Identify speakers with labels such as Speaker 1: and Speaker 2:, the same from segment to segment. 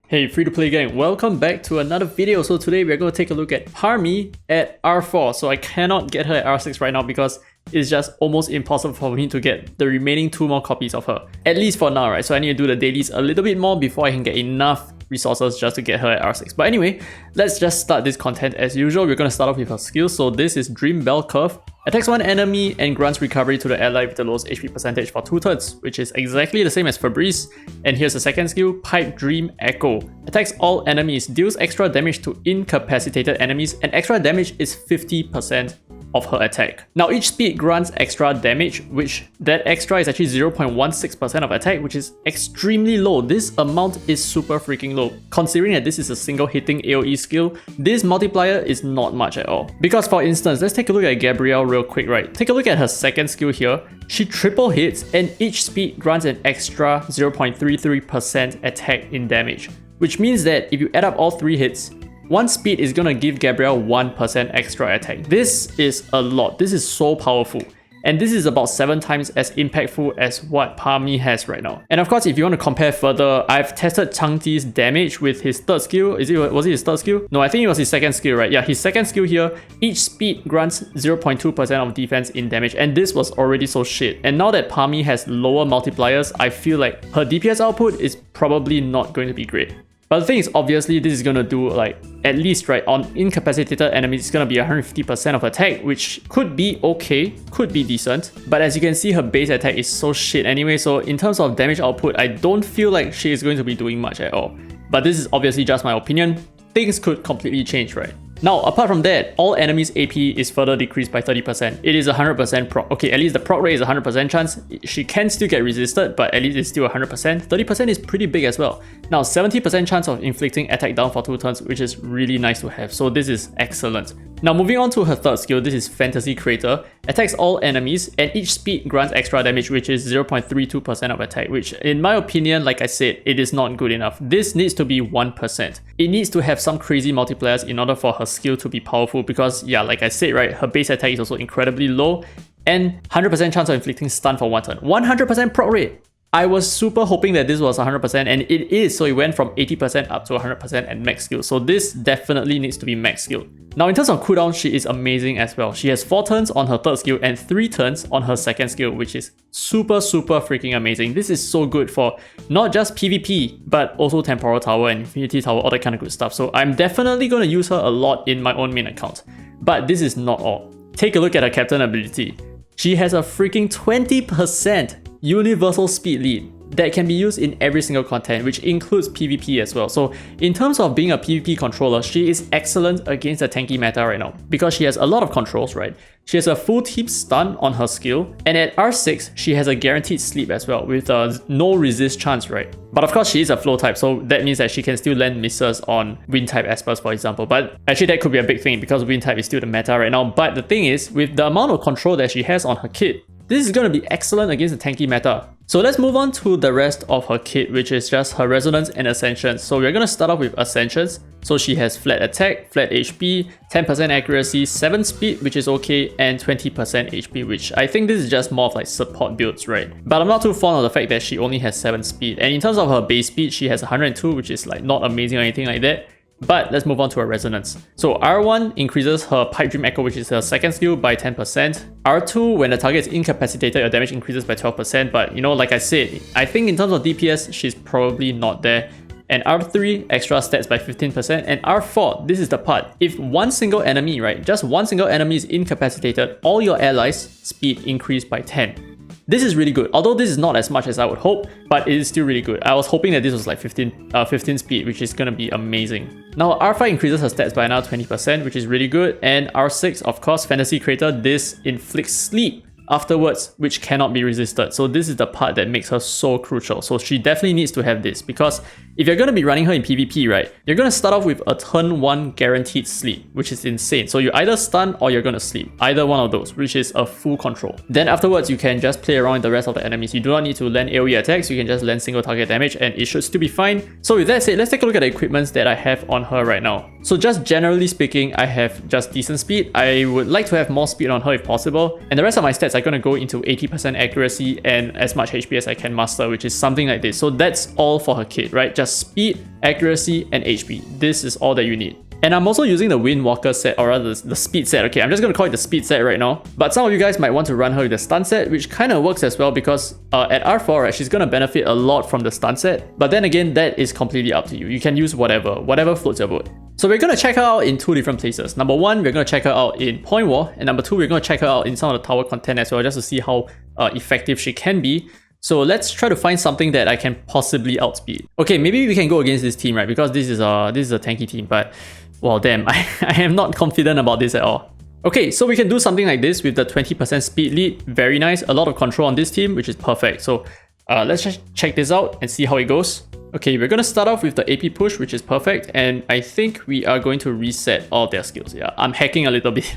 Speaker 1: Hey free-to-play gang, welcome back to another video. So today we're going to take a look at PARMI at R4. So I cannot get her at R6 right now because it's just almost impossible for me to get the remaining 2 more copies of her. At least for now, right? So I need to do the dailies a little bit more before I can get enough resources just to get her at R6. But anyway, let's just start this content as usual. We're going to start off with her skills. So this is Dream Bell Curve. Attacks one enemy and grants recovery to the ally with the lowest HP percentage for 2 turns, which is exactly the same as Fabrice. And here's the second skill, Pipe Dream Echo. Attacks all enemies, deals extra damage to incapacitated enemies, and extra damage is 50% of her attack. Now each speed grants extra damage, which that extra is actually 0.16% of attack, which is extremely low. This amount is super freaking low. Considering that this is a single hitting AoE skill, this multiplier is not much at all. Because for instance, let's take a look at Gabrielle real quick, right? Take a look at her second skill here. She triple hits and each speed grants an extra 0.33% attack in damage, which means that if you add up all 3 hits, one speed is gonna give Gabrielle 1% extra attack. This is a lot. This is so powerful. And this is about 7 times as impactful as what PARMI has right now. And of course, if you want to compare further, I've tested Changti's damage with his third skill. Was it his third skill? No, I think it was his second skill, right? Yeah, his second skill here, each speed grants 0.2% of defense in damage, and this was already so shit. And now that PARMI has lower multipliers, I feel like her DPS output is probably not going to be great. But the thing is, obviously, this is gonna do like, at least right, on incapacitated enemies, it's gonna be 150% of attack, which could be okay, could be decent. But as you can see, her base attack is so shit anyway, so in terms of damage output, I don't feel like she is going to be doing much at all. But this is obviously just my opinion. Things could completely change, right? Now, apart from that, all enemies' AP is further decreased by 30%. It is 100% proc. Okay, at least the proc rate is 100% chance. She can still get resisted, but at least it's still 100%. 30% is pretty big as well. Now, 70% chance of inflicting attack down for 2 turns, which is really nice to have. So this is excellent. Now, moving on to her third skill, this is Fantasy Creator. Attacks all enemies, and each speed grants extra damage, which is 0.32% of attack, which in my opinion, like I said, it is not good enough. This needs to be 1%. It needs to have some crazy multipliers in order for her skill to be powerful because, yeah, like I said, right, her base attack is also incredibly low, and 100% chance of inflicting stun for 1 turn. 100% proc rate! I was super hoping that this was 100%, and it is, so it went from 80% up to 100% at max skill. So this definitely needs to be max skill. Now in terms of cooldown, she is amazing as well. She has 4 turns on her third skill and 3 turns on her second skill, which is super freaking amazing. This is so good for not just PvP, but also Temporal Tower and Infinity Tower, all that kind of good stuff. So I'm definitely going to use her a lot in my own main account. But this is not all. Take a look at her captain ability. She has a freaking 20% universal speed lead that can be used in every single content, which includes PvP as well. So in terms of being a PvP controller, she is excellent against the tanky meta right now because she has a lot of controls, right? She has a full team stun on her skill, and at R6, she has a guaranteed sleep as well with a no resist chance, right? But of course, she is a flow type, so that means that she can still land misses on wind type espers, for example. But actually, that could be a big thing because wind type is still the meta right now. But the thing is, with the amount of control that she has on her kit, this is going to be excellent against the tanky meta. So let's move on to the rest of her kit, which is just her Resonance and Ascensions. So we're going to start off with Ascensions. So she has flat attack, flat HP, 10% accuracy, 7 speed, which is okay, and 20% HP, which I think this is just more of like support builds, right? But I'm not too fond of the fact that she only has 7 speed. And in terms of her base speed, she has 102, which is like not amazing or anything like that. But let's move on to her Resonance. So R1 increases her Pipe Dream Echo, which is her second skill, by 10%. R2, when the target is incapacitated, your damage increases by 12%. But you know, like I said, I think in terms of DPS, she's probably not there. And R3, extra stats by 15%. And R4, this is the part. If one single enemy, right, just one single enemy is incapacitated, all your allies' speed increase by 10. This is really good, although this is not as much as I would hope, but it is still really good. I was hoping that this was like 15 speed, which is gonna be amazing. Now R5 increases her stats by another 20%, which is really good, and R6, of course, Fantasy Creator, this inflicts sleep afterwards, which cannot be resisted. So this is the part that makes her so crucial. So she definitely needs to have this because if you're going to be running her in PvP, right, you're going to start off with a turn 1 guaranteed sleep, which is insane. So you either stun or you're going to sleep, either one of those, which is a full control. Then afterwards, you can just play around with the rest of the enemies. You do not need to land AoE attacks, you can just land single target damage and it should still be fine. So with that said, let's take a look at the equipments that I have on her right now. So just generally speaking, I have just decent speed. I would like to have more speed on her if possible. And the rest of my stats are going to go into 80% accuracy and as much HP as I can muster, which is something like this. So that's all for her kit, right? Just speed, accuracy, and HP. This is all that you need. And I'm also using the Windwalker set, or rather the speed set. Okay, I'm just going to call it the speed set right now. But some of you guys might want to run her with the stun set, which kind of works as well because at R4, right, she's going to benefit a lot from the stun set. But then again, that is completely up to you. You can use whatever floats your boat. So we're going to check her out in two different places. Number one, we're going to check her out in Point War. And number two, we're going to check her out in some of the tower content as well, just to see how effective she can be. So let's try to find something that I can possibly outspeed. Okay, maybe we can go against this team, right? Because this is a tanky team, but well, damn, I am not confident about this at all. Okay, so we can do something like this with the 20% speed lead. Very nice. A lot of control on this team, which is perfect. So let's just check this out and see how it goes. Okay, we're going to start off with the AP push, which is perfect. And I think we are going to reset all of their skills. Yeah, I'm hacking a little bit.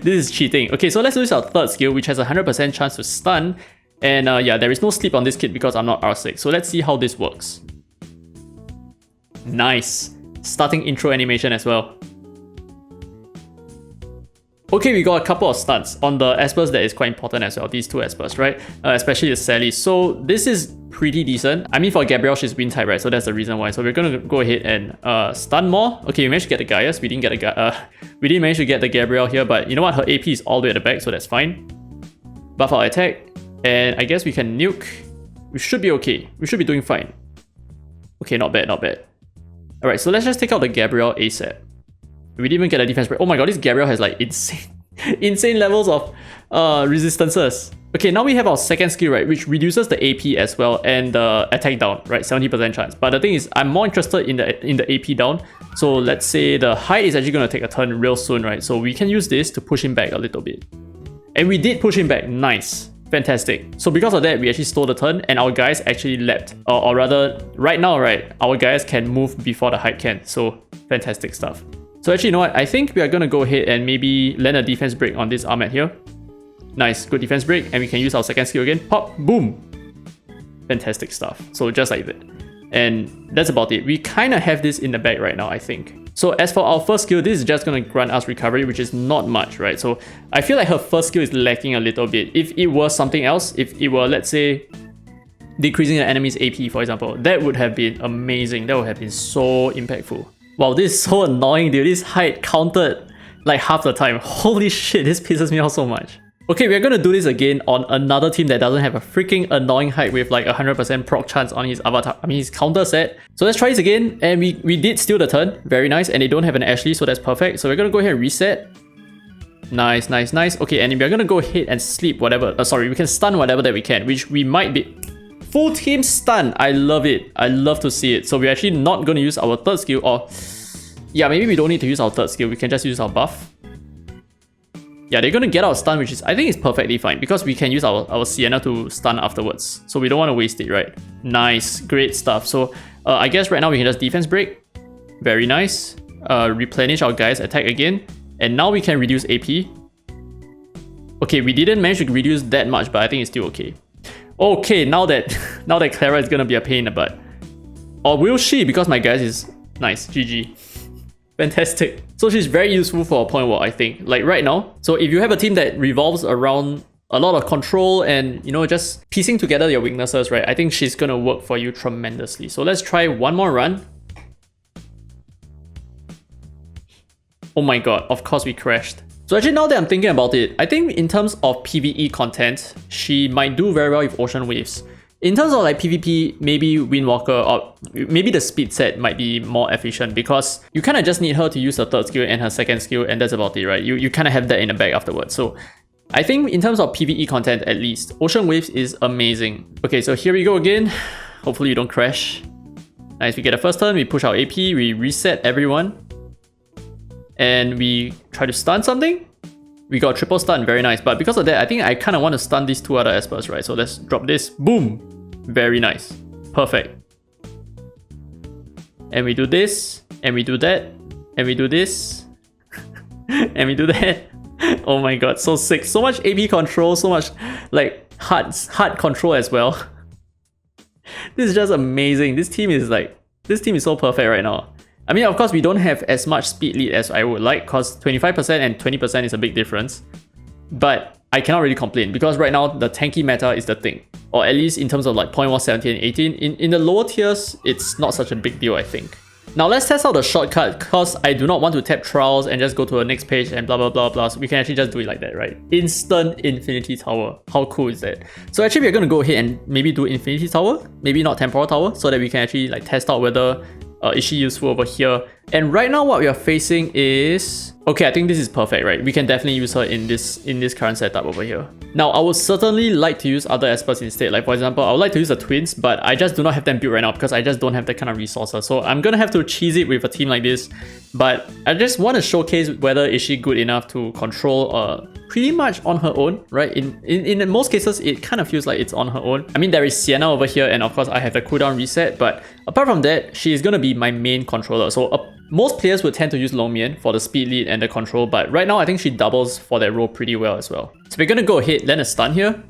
Speaker 1: This is cheating. Okay, so let's use our third skill, which has a 100% chance to stun. And yeah, there is no sleep on this kit because I'm not R6. So let's see how this works. Nice. Starting intro animation as well. Okay, we got a couple of stuns on the Espers that is quite important as well. These two Espers, right? Especially the Sally. So this is pretty decent. I mean, for Gabrielle, she's wind type, right? So that's the reason why. So we're gonna go ahead and stun more. Okay, we managed to get the Gaius. We didn't manage to get the Gabrielle here, but you know what? Her AP is all the way at the back, so that's fine. Buff our attack, and I guess we can nuke. We should be okay. We should be doing fine. Okay, not bad, not bad. Alright, so let's just take out the Gabrielle ASAP. We didn't even get a defense break. Oh my god, this Gabrielle has like insane levels of resistances. Okay, now we have our second skill, right, which reduces the AP as well and the attack down, right, 70% chance. But the thing is, I'm more interested in the AP down. So let's say the height is actually going to take a turn real soon, right? So we can use this to push him back a little bit. And we did push him back. Nice. Fantastic. So because of that, we actually stole the turn and our guys actually leapt. Or rather, right now, right, our guys can move before the height can. So fantastic stuff. So actually, you know what? I think we are going to go ahead and maybe land a defense break on this Ahmed here. Nice, good defense break. And we can use our second skill again. Pop, boom. Fantastic stuff. So just like that. And that's about it. We kind of have this in the bag right now, I think. So as for our first skill, this is just going to grant us recovery, which is not much, right? So I feel like her first skill is lacking a little bit. If it was something else, if it were, let's say, decreasing the enemy's AP, for example, that would have been amazing. That would have been so impactful. Wow, this is so annoying, dude. This height counted like half the time. Holy shit, this pisses me off so much. Okay, we're gonna do this again on another team that doesn't have a freaking annoying height with like 100% proc chance on his avatar, his counter set. So let's try this again, and we did steal the turn. Very nice, and they don't have an Ashley, so that's perfect. So we're gonna go ahead and reset. Nice, nice, nice. Okay, and we're gonna go ahead and sleep whatever. Sorry, we can stun whatever that we can, which we might be. Full team stun. I love it. I love to see it. So we're actually not gonna use our third skill, or yeah, maybe we don't need to use our third skill. We can just use our buff. Yeah, they're gonna get our stun, which is, I think, is perfectly fine because we can use our Sienna to stun afterwards. So we don't want to waste it, right? Nice, great stuff. So I guess right now we can just defense break. Very nice. Replenish our guys' attack again. And now we can reduce AP. Okay, we didn't manage to reduce that much, but I think it's still okay. Okay, now that Clara is gonna be a pain in the butt. Or will she? Because my guys is nice. GG. Fantastic. So she's very useful for a point war, I think, like right now. So if you have a team that revolves around a lot of control and, you know, just piecing together your weaknesses, right, I think she's gonna work for you tremendously. So let's try one more run. Oh my god, of course we crashed. So actually, now that I'm thinking about it, I think in terms of PvE content, she might do very well with Ocean Waves. In terms of like PvP, maybe Windwalker or maybe the speed set might be more efficient because you kind of just need her to use her third skill and her second skill, and that's about it, right? You kind of have that in the bag afterwards. So I think in terms of PvE content, at least, Ocean Waves is amazing. Okay, so here we go again. Hopefully you don't crash. Nice, we get a first turn, we push our AP, we reset everyone. And we try to stun something. We got triple stun, very nice. But because of that, I think I kind of want to stun these two other Espers, right? So let's drop this. Boom! Very nice. Perfect. And we do this, and we do that, and we do this, and we do that. Oh my god, so sick. So much AP control, so much like hard control as well. This is just amazing. This team is so perfect right now. I mean, of course, we don't have as much speed lead as I would like, because 25% and 20% is a big difference. But I cannot really complain, because right now, the tanky meta is the thing. Or at least in terms of like point 1, 17, and 18. In the lower tiers, it's not such a big deal, I think. Now let's test out the shortcut, because I do not want to tap trials and just go to the next page and blah blah blah blah. So we can actually just do it like that, right? Instant Infinity Tower. How cool is that? So actually we're going to go ahead and maybe do Infinity Tower, maybe not Temporal Tower, so that we can actually like test out whether is she useful over here. And right now what we are facing is... Okay, I think this is perfect, right? We can definitely use her in this current setup over here. Now, I would certainly like to use other experts instead. Like, for example, I would like to use the twins, but I just do not have them built right now because I just don't have that kind of resources. So I'm gonna have to cheese it with a team like this. But I just want to showcase whether is she good enough to control pretty much on her own, right? In most cases, it kind of feels like it's on her own. I mean, there is Sienna over here, and of course, I have the cooldown reset. But apart from that, she is gonna be my main controller. So most players would tend to use Long Mian for the speed lead and the control, but right now I think she doubles for that role pretty well as well. So we're gonna go ahead, land a stun here.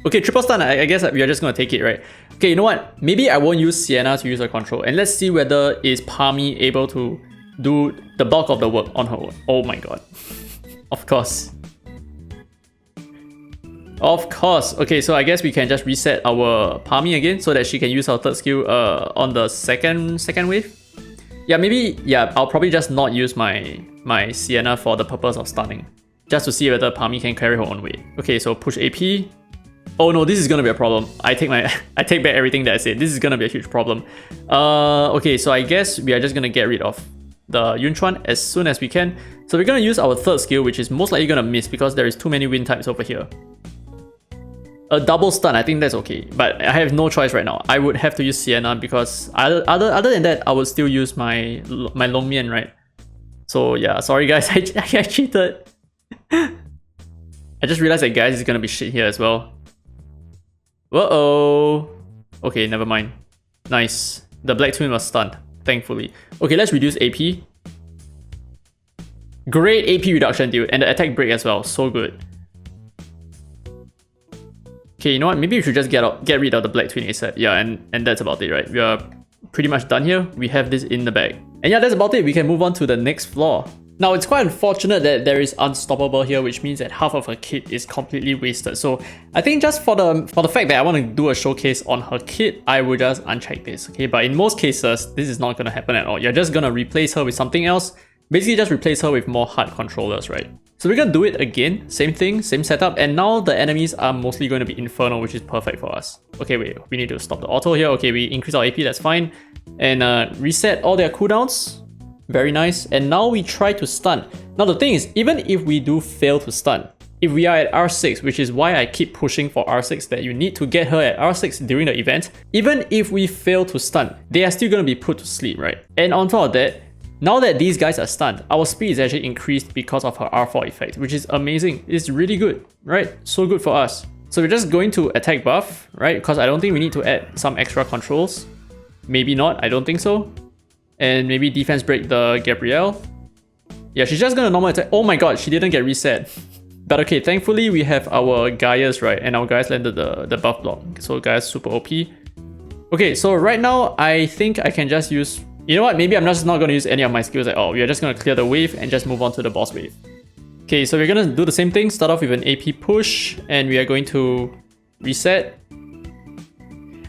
Speaker 1: Okay, triple stun, I guess we are just gonna take it, right? Okay, you know what? Maybe I won't use Sienna to use her control, and let's see whether is PARMI able to do the bulk of the work on her own. Oh my god. Of course. Of course. Okay, so I guess we can just reset our PARMI again so that she can use her third skill on the second wave. Yeah, maybe, yeah, I'll probably just not use my Sienna for the purpose of stunning. Just to see whether PARMI can carry her own weight. Okay, so push AP. Oh no, this is gonna be a problem. I take back everything that I said. This is gonna be a huge problem. Okay, so I guess we are just gonna get rid of the Yunchuan as soon as we can. So we're gonna use our third skill, which is most likely gonna miss because there is too many wind types over here. A double stun, I think that's okay, but I have no choice right now. I would have to use Sienna because other than that, I would still use my Long Mian, right? So yeah, sorry guys, I cheated. I just realized that guys is gonna be shit here as well. Uh-oh. Okay, never mind. Nice. The black twin was stunned, thankfully. Okay, let's reduce AP. Great AP reduction, dude, and the attack break as well. So good. Okay, you know what? Maybe we should just get rid of the black twin ASAP. Yeah, and that's about it, right? We are pretty much done here. We have this in the bag. And yeah, that's about it. We can move on to the next floor. Now, it's quite unfortunate that there is Unstoppable here, which means that half of her kit is completely wasted. So I think just for the fact that I want to do a showcase on her kit, I will just uncheck this, okay? But in most cases, this is not going to happen at all. You're just going to replace her with something else. Basically, just replace her with more hard controllers, right? So we're gonna do it again, same thing, same setup, and now the enemies are mostly going to be Infernal, which is perfect for us. Okay, wait, we need to stop the auto here. Okay, we increase our AP, that's fine. And reset all their cooldowns. Very nice. And now we try to stun. Now the thing is, even if we do fail to stun, if we are at R6, which is why I keep pushing for R6, that you need to get her at R6 during the event, even if we fail to stun, they are still gonna be put to sleep, right? And on top of that, now that these guys are stunned, our speed is actually increased because of her R4 effect, which is amazing. It's really good, right? So good for us. So we're just going to attack buff, right? Because I don't think we need to add some extra controls. Maybe not, I don't think so. And maybe defense break the Gabrielle. Yeah, she's just gonna normal attack. Oh my god, she didn't get reset. But okay, thankfully we have our Gaius, right? And our Gaius landed the buff block. So Gaius super OP. Okay, so right now I think I can just use... You know what, maybe I'm just not going to use any of my skills at all. We are just going to clear the wave and just move on to the boss wave. Okay, so we're going to do the same thing. Start off with an AP push and we are going to reset.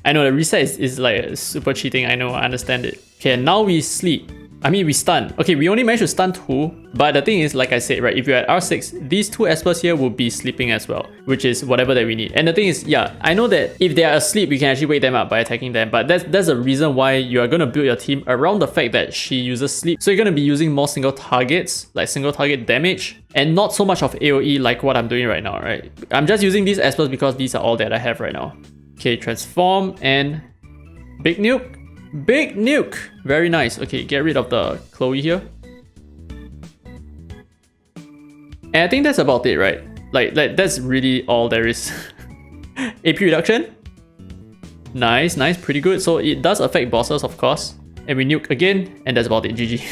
Speaker 1: I know the reset is like super cheating. I know, I understand it. Okay, and now we sleep. I mean, we stun. Okay, we only managed to stun 2, but the thing is, like I said, right, if you're at R6, these 2 espers here will be sleeping as well, which is whatever that we need. And the thing is, yeah, I know that if they are asleep, we can actually wake them up by attacking them, but that's the reason why you are going to build your team around the fact that she uses sleep. So you're going to be using more single targets, like single target damage, and not so much of AoE like what I'm doing right now, right? I'm just using these espers because these are all that I have right now. Okay, transform and big nuke. Big nuke! Very nice. Okay, get rid of the Chloe here. And I think that's about it, right? Like that's really all there is. AP reduction. Nice, nice, pretty good. So it does affect bosses, of course. And we nuke again, and that's about it. GG.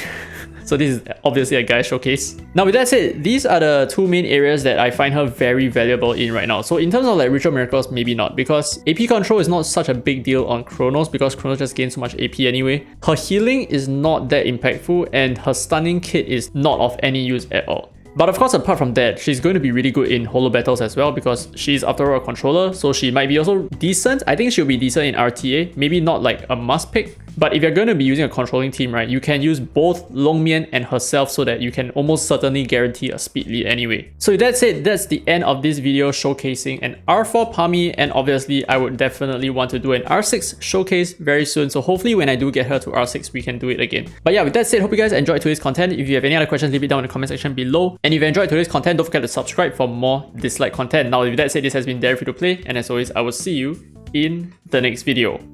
Speaker 1: So this is obviously a guy showcase. Now with that said, these are the two main areas that I find her very valuable in right now. So in terms of like Ritual Miracles, maybe not, because AP control is not such a big deal on Chronos because Chronos just gains so much AP anyway. Her healing is not that impactful and her stunning kit is not of any use at all. But of course, apart from that, she's going to be really good in holo battles as well because she's after all a controller, so she might be also decent. I think she'll be decent in RTA, maybe not like a must pick. But if you're going to be using a controlling team, right, you can use both Longmian and herself so that you can almost certainly guarantee a speed lead anyway. So with that said, that's the end of this video showcasing an R4 PARMI, and obviously I would definitely want to do an R6 showcase very soon. So hopefully when I do get her to R6, we can do it again. But yeah, with that said, hope you guys enjoyed today's content. If you have any other questions, leave it down in the comment section below. And if you enjoyed today's content, don't forget to subscribe for more Dislyte content. Now with that said, this has been Derek Free to Play, and as always, I will see you in the next video.